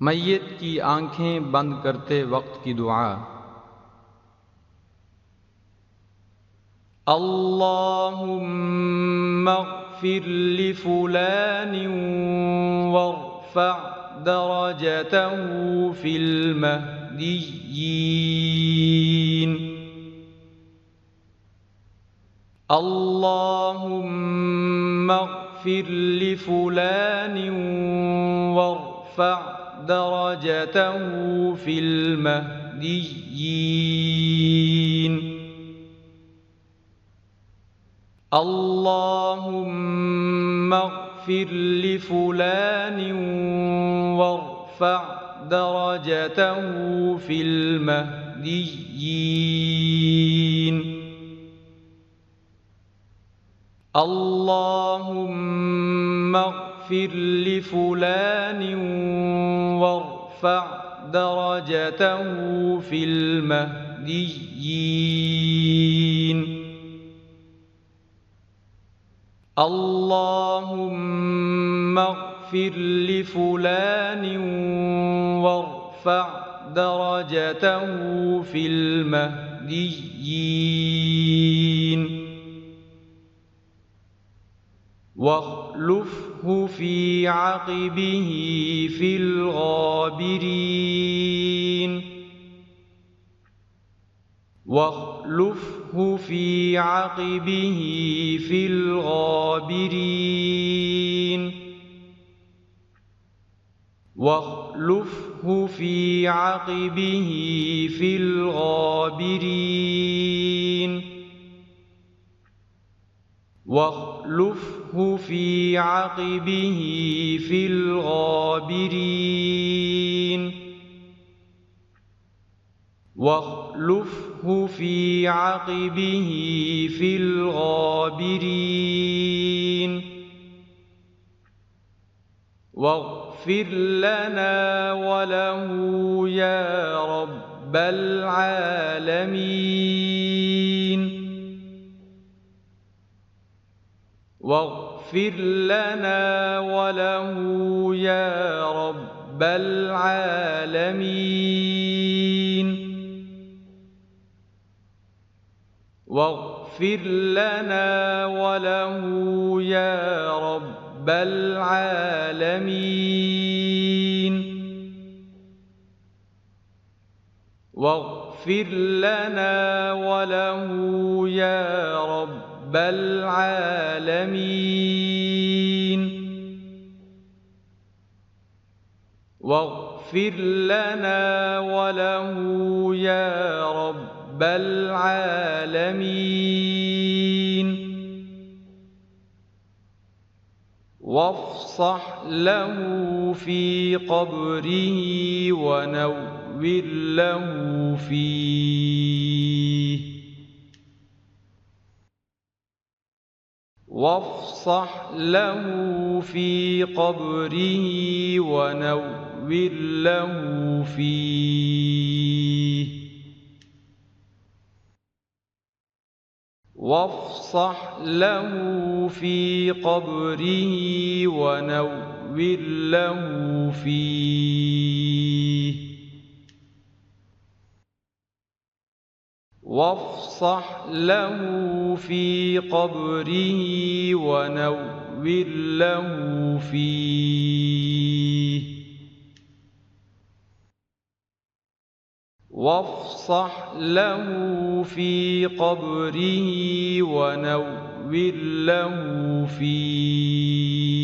मैयत की आंखें बंद करते वक्त की दुआ। अल्लाहुम्मा अग़फ़िर लिफ़ुलान वरफ़अ दरजतहु फ़िल महदिय्यीन। अल्लाहुम्मा अग़फ़िर लिफ़ुलान वरफ़अ दरजतहु फ़िल महदिय्यीन। अल्लाहुम्मा अग़फ़िर लिफ़ुलान वरफ़अ दरजतहु फ़िल महदिय्यीन। अल्लाहुम्मा अग़फ़िर लिफ़ुलान वरफ़अ दरजतहु फ़िल महदिय्यीन। अल्लाहुम्मा अग़फ़िर लिफ़ुलान वरफ़अ दरजतहु फ़िल महदिय्यीन। वख़्लुफ़्हु फ़ी अक़बिही फ़िल ग़ाबिरीन। वख़्लुफ़्हु फ़ी अक़बिही फ़िल ग़ाबिरीन। वख़्लुफ़्हु फ़ी अक़बिही फ़िल ग़ाबिरीन। वख़्लुफ़्हु फ़ी अक़बिही फ़िल ग़ाबिरीन। वख़्लुफ़्हु फ़ी अक़बिही फ़िल ग़ाबिरीन। वاغفر لنا وله يا رب العالمين. واغفر لنا وله يا رب العالمين. واغفر لنا وله يا رب العالمين. واغفر لنا وله يا رب العالمين. واغفر لنا وله يا رب العالمين. وافصح له في قبره ونور له فيه. وافصح له في قبره ونور له فيه. وافصح له في قبره ونور له فيه. وافصح له في قبره ونور له فيه. وافصح له في قبره ونور له فيه.